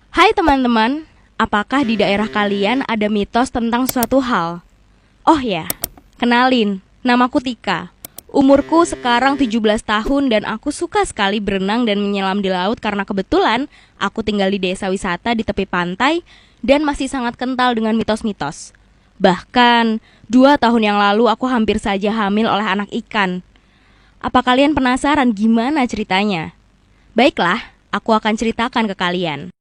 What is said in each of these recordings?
Hai teman-teman, apakah di daerah kalian ada mitos tentang suatu hal? Oh ya, kenalin, namaku Tika. Umurku sekarang 17 tahun dan aku suka sekali berenang dan menyelam di laut karena kebetulan aku tinggal di desa wisata di tepi pantai dan masih sangat kental dengan mitos-mitos. Bahkan, 2 tahun yang lalu aku hampir saja hamil oleh anak ikan. Apa kalian penasaran gimana ceritanya? Baiklah, aku akan ceritakan ke kalian.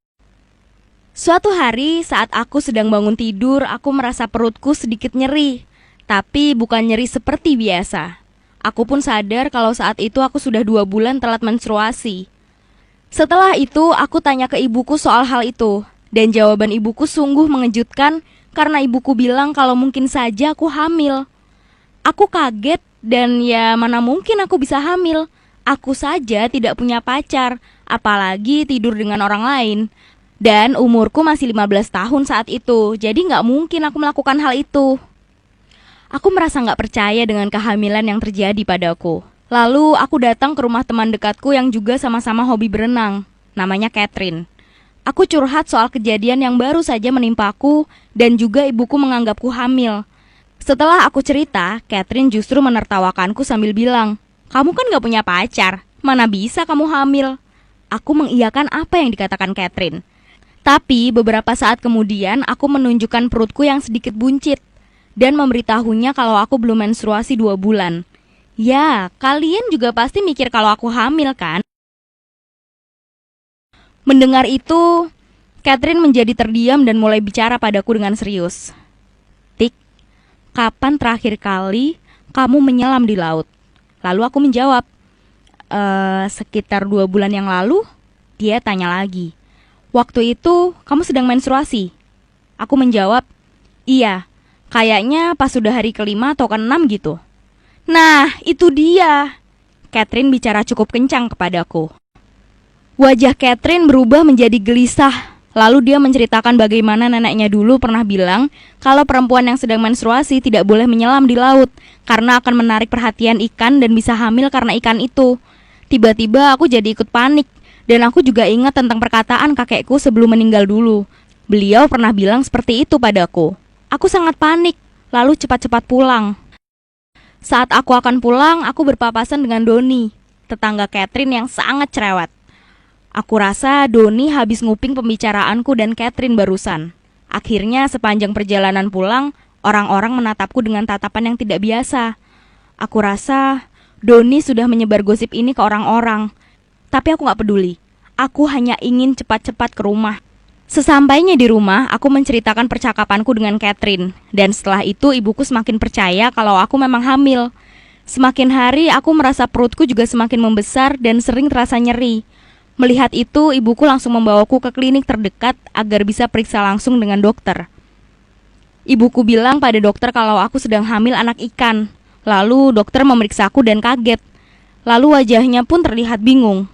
Suatu hari saat aku sedang bangun tidur, aku merasa perutku sedikit nyeri. Tapi bukan nyeri seperti biasa. Aku pun sadar kalau saat itu aku sudah 2 bulan telat menstruasi. Setelah itu, aku tanya ke ibuku soal hal itu. Dan jawaban ibuku sungguh mengejutkan karena ibuku bilang kalau mungkin saja aku hamil. Aku kaget dan ya mana mungkin aku bisa hamil. Aku saja tidak punya pacar, apalagi tidur dengan orang lain. Dan umurku masih 15 tahun saat itu, jadi nggak mungkin aku melakukan hal itu. Aku merasa nggak percaya dengan kehamilan yang terjadi padaku. Lalu aku datang ke rumah teman dekatku yang juga sama-sama hobi berenang. Namanya Catherine. Aku curhat soal kejadian yang baru saja menimpaku dan juga ibuku menganggapku hamil. Setelah aku cerita, Catherine justru menertawakanku sambil bilang, "Kamu kan gak punya pacar, mana bisa kamu hamil?" Aku mengiyakan apa yang dikatakan Catherine. Tapi beberapa saat kemudian aku menunjukkan perutku yang sedikit buncit dan memberitahunya kalau aku belum menstruasi 2 bulan. Ya, kalian juga pasti mikir kalau aku hamil kan? Mendengar itu, Catherine menjadi terdiam dan mulai bicara padaku dengan serius. "Tik, kapan terakhir kali kamu menyelam di laut?" Lalu aku menjawab, Sekitar 2 bulan yang lalu." Dia tanya lagi, "Waktu itu kamu sedang menstruasi?" Aku menjawab, "Iya, kayaknya pas sudah hari kelima atau keenam gitu." Nah, itu dia. Catherine bicara cukup kencang kepadaku. Wajah Catherine berubah menjadi gelisah. Lalu dia menceritakan bagaimana neneknya dulu pernah bilang kalau perempuan yang sedang menstruasi tidak boleh menyelam di laut karena akan menarik perhatian ikan dan bisa hamil karena ikan itu. Tiba-tiba aku jadi ikut panik dan aku juga ingat tentang perkataan kakekku sebelum meninggal dulu. Beliau pernah bilang seperti itu padaku. Aku sangat panik, lalu cepat-cepat pulang. Saat aku akan pulang, aku berpapasan dengan Doni, tetangga Catherine yang sangat cerewet. Aku rasa Doni habis nguping pembicaraanku dan Catherine barusan. Akhirnya sepanjang perjalanan pulang, orang-orang menatapku dengan tatapan yang tidak biasa. Aku rasa Doni sudah menyebar gosip ini ke orang-orang. Tapi aku gak peduli. Aku hanya ingin cepat-cepat ke rumah. Sesampainya di rumah, aku menceritakan percakapanku dengan Catherine. Dan setelah itu ibuku semakin percaya kalau aku memang hamil. Semakin hari aku merasa perutku juga semakin membesar dan sering terasa nyeri. Melihat itu, ibuku langsung membawaku ke klinik terdekat agar bisa periksa langsung dengan dokter. Ibuku bilang pada dokter kalau aku sedang hamil anak ikan. Lalu dokter memeriksaku dan kaget. Lalu wajahnya pun terlihat bingung.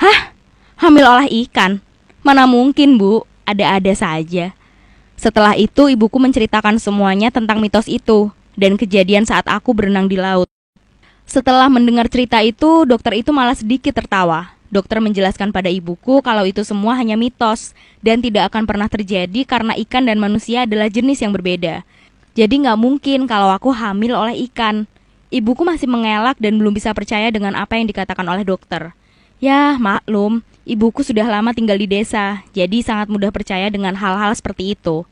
"Hah? Hamil oleh ikan? Mana mungkin, Bu? Ada-ada saja." Setelah itu ibuku menceritakan semuanya tentang mitos itu dan kejadian saat aku berenang di laut. Setelah mendengar cerita itu, dokter itu malah sedikit tertawa. Dokter menjelaskan pada ibuku kalau itu semua hanya mitos dan tidak akan pernah terjadi karena ikan dan manusia adalah jenis yang berbeda. Jadi gak mungkin kalau aku hamil oleh ikan. Ibuku masih mengelak dan belum bisa percaya dengan apa yang dikatakan oleh dokter. Ya, maklum, ibuku sudah lama tinggal di desa, jadi sangat mudah percaya dengan hal-hal seperti itu.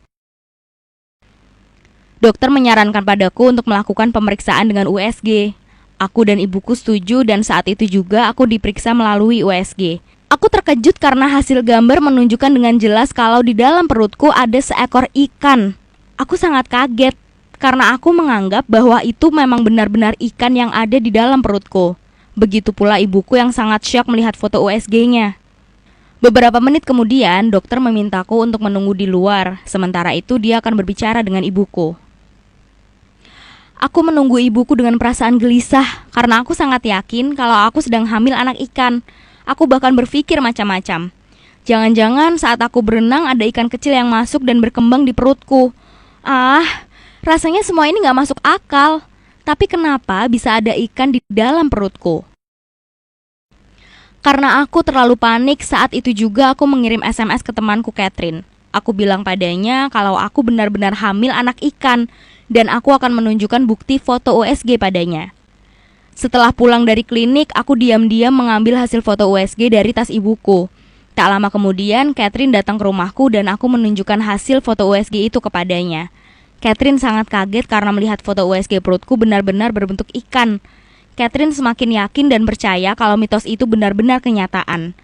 Dokter menyarankan padaku untuk melakukan pemeriksaan dengan USG. Aku dan ibuku setuju dan saat itu juga aku diperiksa melalui USG. Aku terkejut karena hasil gambar menunjukkan dengan jelas kalau di dalam perutku ada seekor ikan. Aku sangat kaget karena aku menganggap bahwa itu memang benar-benar ikan yang ada di dalam perutku. Begitu pula ibuku yang sangat syok melihat foto USG-nya. Beberapa menit kemudian, dokter memintaku untuk menunggu di luar. Sementara itu dia akan berbicara dengan ibuku. Aku menunggu ibuku dengan perasaan gelisah karena aku sangat yakin kalau aku sedang hamil anak ikan. Aku bahkan berpikir macam-macam. Jangan-jangan saat aku berenang ada ikan kecil yang masuk dan berkembang di perutku. Rasanya semua ini gak masuk akal. Tapi kenapa bisa ada ikan di dalam perutku? Karena aku terlalu panik, saat itu juga aku mengirim SMS ke temanku Catherine. Aku bilang padanya kalau aku benar-benar hamil anak ikan dan aku akan menunjukkan bukti foto USG padanya. Setelah pulang dari klinik, aku diam-diam mengambil hasil foto USG dari tas ibuku. Tak lama kemudian, Catherine datang ke rumahku dan aku menunjukkan hasil foto USG itu kepadanya. Catherine sangat kaget karena melihat foto USG perutku benar-benar berbentuk ikan. Catherine semakin yakin dan percaya kalau mitos itu benar-benar kenyataan.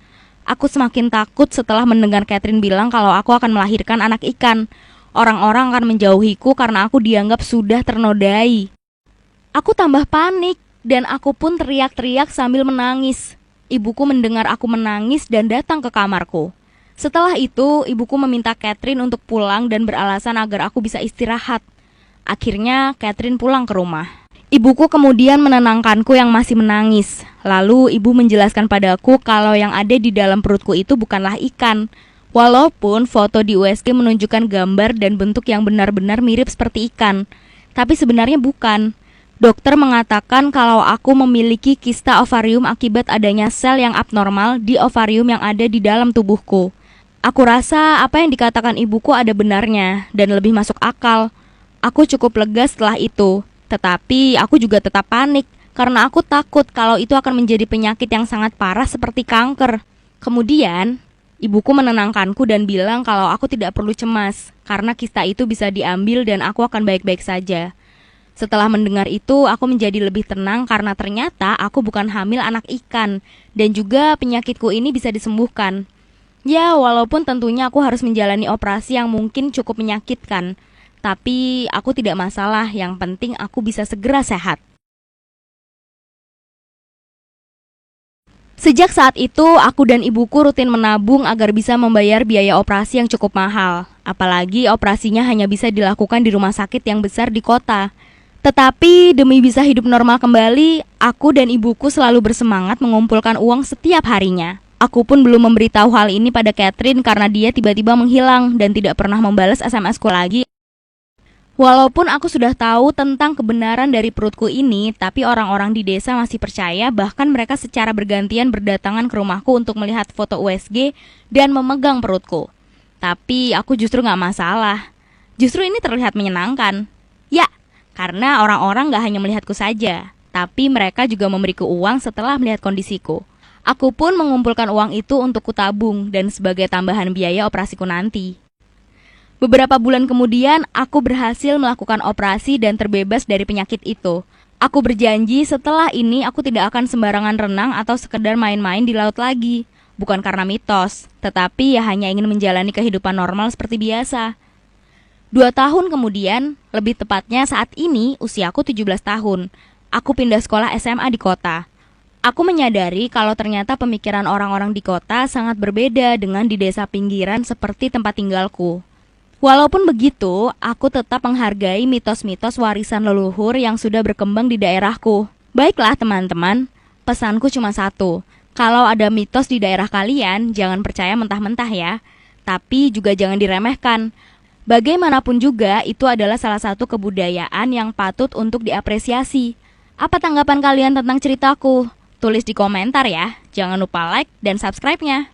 Aku semakin takut setelah mendengar Catherine bilang kalau aku akan melahirkan anak ikan. Orang-orang akan menjauhiku karena aku dianggap sudah ternodai. Aku tambah panik dan aku pun teriak-teriak sambil menangis. Ibuku mendengar aku menangis dan datang ke kamarku. Setelah itu, ibuku meminta Catherine untuk pulang dan beralasan agar aku bisa istirahat. Akhirnya, Catherine pulang ke rumah. Ibuku kemudian menenangkanku yang masih menangis. Lalu ibu menjelaskan padaku kalau yang ada di dalam perutku itu bukanlah ikan. Walaupun foto di USG menunjukkan gambar dan bentuk yang benar-benar mirip seperti ikan, tapi sebenarnya bukan. Dokter mengatakan kalau aku memiliki kista ovarium akibat adanya sel yang abnormal di ovarium yang ada di dalam tubuhku. Aku rasa apa yang dikatakan ibuku ada benarnya dan lebih masuk akal. Aku cukup lega setelah itu. Tetapi aku juga tetap panik karena aku takut kalau itu akan menjadi penyakit yang sangat parah seperti kanker. Kemudian, ibuku menenangkanku dan bilang kalau aku tidak perlu cemas karena kista itu bisa diambil dan aku akan baik-baik saja. Setelah mendengar itu, aku menjadi lebih tenang karena ternyata aku bukan hamil anak ikan dan juga penyakitku ini bisa disembuhkan. Ya, walaupun tentunya aku harus menjalani operasi yang mungkin cukup menyakitkan. Tapi aku tidak masalah, yang penting aku bisa segera sehat. Sejak saat itu, aku dan ibuku rutin menabung agar bisa membayar biaya operasi yang cukup mahal. Apalagi operasinya hanya bisa dilakukan di rumah sakit yang besar di kota. Tetapi demi bisa hidup normal kembali, aku dan ibuku selalu bersemangat mengumpulkan uang setiap harinya. Aku pun belum memberitahu hal ini pada Catherine karena dia tiba-tiba menghilang dan tidak pernah membalas SMS-ku lagi. Walaupun aku sudah tahu tentang kebenaran dari perutku ini, tapi orang-orang di desa masih percaya, bahkan mereka secara bergantian berdatangan ke rumahku untuk melihat foto USG dan memegang perutku. Tapi aku justru gak masalah. Justru ini terlihat menyenangkan. Ya, karena orang-orang gak hanya melihatku saja, tapi mereka juga memberiku uang setelah melihat kondisiku. Aku pun mengumpulkan uang itu untuk kutabung dan sebagai tambahan biaya operasiku nanti. Beberapa bulan kemudian, aku berhasil melakukan operasi dan terbebas dari penyakit itu. Aku berjanji setelah ini aku tidak akan sembarangan renang atau sekedar main-main di laut lagi. Bukan karena mitos, tetapi ya hanya ingin menjalani kehidupan normal seperti biasa. 2 tahun kemudian, lebih tepatnya saat ini usiaku 17 tahun. Aku pindah sekolah SMA di kota. Aku menyadari kalau ternyata pemikiran orang-orang di kota sangat berbeda dengan di desa pinggiran seperti tempat tinggalku. Walaupun begitu, aku tetap menghargai mitos-mitos warisan leluhur yang sudah berkembang di daerahku. Baiklah teman-teman, pesanku cuma satu. Kalau ada mitos di daerah kalian, jangan percaya mentah-mentah ya. Tapi juga jangan diremehkan. Bagaimanapun juga, itu adalah salah satu kebudayaan yang patut untuk diapresiasi. Apa tanggapan kalian tentang ceritaku? Tulis di komentar ya. Jangan lupa like dan subscribe-nya.